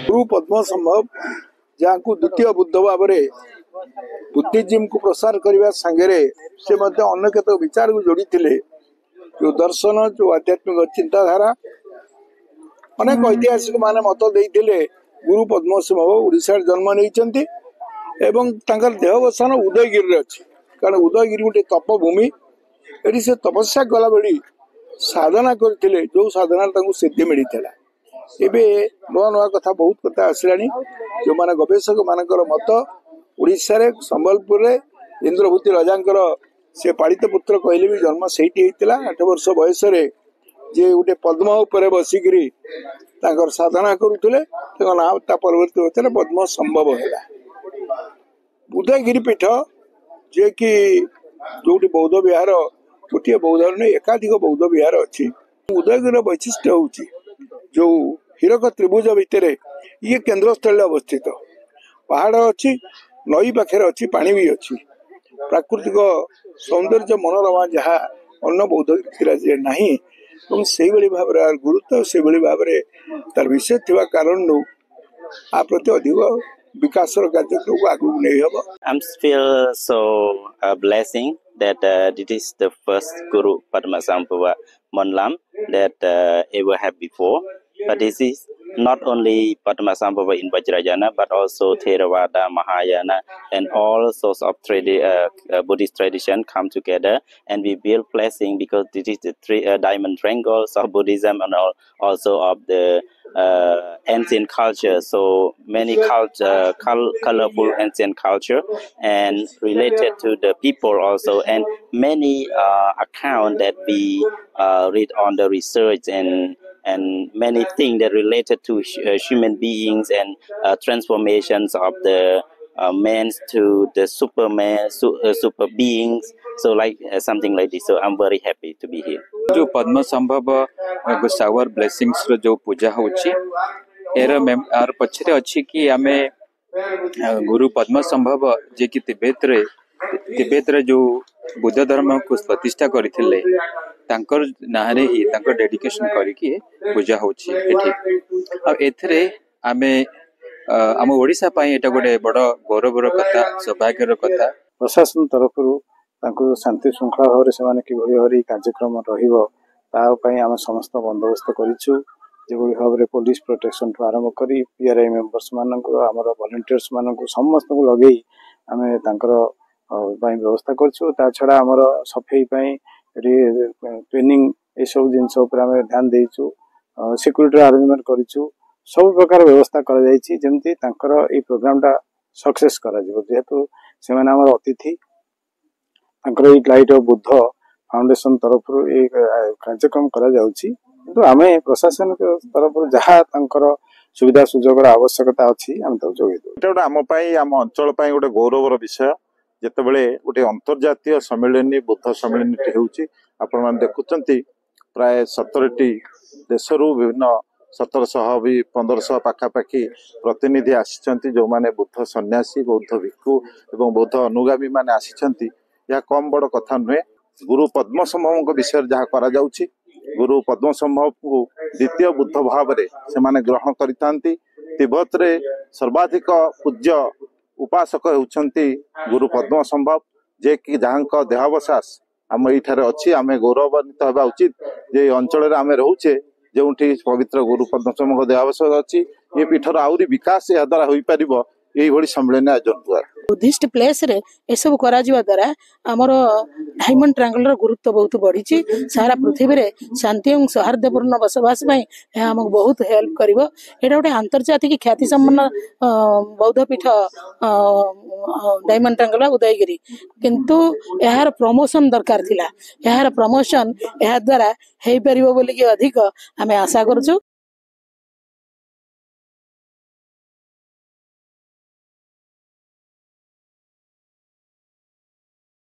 गुरु पद्म संभव जहाँ को द्वितीय बुद्ध भाव में बुद्धिज्म को प्रसार करने सांगे से अनेक विचार को जोड़ी थे। जो दर्शन जो आध्यात्मिक चिंताधारा अनेक ऐतिहासिक माने मत देते। गुरु पद्म संभव ओडिशा जन्म नहीं एवं देहवसान उदयगिरी अच्छी कारण उदयगिरी गोटे तपभूमि ये से तपस्या कला बेली साधना करते जो साधना सिद्धि मिलता। एबे नुआ नुआ कथा बहुत कथा आसला जो माने गवेषक मानकर मत ओडिशा रे संबलपुर रे इंद्रभूति राजांकर से पालित पुत्र कहले भी जन्म सेठी हेतिला। 8 वर्ष बयस रे जे गोटे पद्म ऊपर बसिकरी ताकर साधना करुले नाम परिवर्तित होता पद्म संभव है। उदयगिरी पीठ जे कि जो बौद्ध विहार गोटे बौद्ध नहीं एकाधिक बौद्ध विहार अच्छी। उदयगिरी वैशिष्ट्य हूँ जो हीरक त्रिभुज भितर ये केन्द्र स्थल अवस्थित पहाड़ अच्छी नई पाखे अच्छी पानी भी अच्छी प्राकृतिक सौंदर्य मनोरमा जहाँ अन्न बौद्ध गिरी ना से भाव गुरुत्व से भाव तार विशेष थी कारण आ प्रति अधिक विकास कार्यक्रम को आगे नहीं हम। I'm feel so blessing that this is the first Guru Padmasambhava Monlam that ever have before. But this is not only Padmasambhava in Vajrayana, but also Theravada, Mahayana, and all sorts of Buddhist tradition come together, and we build blessing because this is the three diamond triangles of Buddhism and also of the ancient culture. So many colorful ancient culture and related to the people also, and many account that we read on the research and many things that related to human beings and transformations of the men to the superman, super beings. So like something like this. So I'm very happy to be here. जो पद्म संभव shower blessings रो जो पूजा होची are पछरे अच्छी कि आमे गुरु पद्म संभव जे कि तिब्बत रे जो बुद्ध धर्म को प्रतिष्ठा करथिले तांकर नारे ही तांकर डेडिकेशन करिकि पूजा होची एठी आ एथरे आमे आम ओडिसा पई एटा गोटे बड़ गौरवर कथा सौभाग्यर कथा। प्रशासन तरफ शांति श्रृंखला भाव से कि कार्यक्रम रही समस्त बंदोबस्त करूँ जो भाव में पुलिस प्रोटेक्शन ठू आरंभ कर पीआरआई मेंबर्स मानक आमर वॉलंटियर्स मानक समस्त को लगे आम व्यवस्था करा छड़ा आमर सफाई ट्रेनिंग ये सब जिनस ध्यान देचु सिक्यूरीटी अरेंजमेंट करूँ सब प्रकार व्यवस्था करमती प्रोग्राम सक्सेस कर जेहेतु से अतिथि लाइट ऑफ बुद्ध फाउंडेशन तरफ कार्यक्रम आम प्रशासन तरफ जहाँ सुविधा सुजोग आवश्यकता अच्छी आम जोगे आम अंचल गोटे गौरवर विषय जितेबले गोटे अंतर्जातीय सम्मेलन बुद्ध सम्मेलन होती देखुं प्राय 17टी देश विभिन्न 1700 भी 1500 पाखापाखि प्रतिनिधि आसी जो माने बुद्ध सन्यासी बौद्ध भिक्षु एवं बौद्ध अनुगामी माने आसी यह कम बड़ कथा नुहे। गुरु पद्म संभव विषय जहाँ करा गुरु पद्म संभव को द्वितीय बुद्ध भाव से माने ग्रहण करितांती। तिब्बत रे सर्वाधिक पूज्य उपासक होउछंती गुरु पद्म संभव जे कि जहाँ देहावसास आम ये अच्छी आम गौरवान्वित होगा उचित जे अंचल आम रोचे जो पवित्र गुरु पद्म संभव देहावसास अच्छी ये पीठर आहरी विकास या द्वारा हो पार यही सम्मेलन आयोजन हुआ। बुद्धिस्ट प्लेस रे एसबू करा द्वारा आमर डायमंड ट्रायंगल गुरुत्व बहुत बढ़ी सारा पृथ्वी रे शांति और सौहार्दपूर्ण बसवास आमको बहुत हेल्प कर गोटे आंतर्जातिक ख्याति संपन्न बौद्ध पीठ डायमंड ट्रायंगल उदयगिरी किंतु यार प्रमोशन दरकार थिला यार प्रमोशन या द्वारा हो पार बोलिकी अधिक आम आशा करूँ।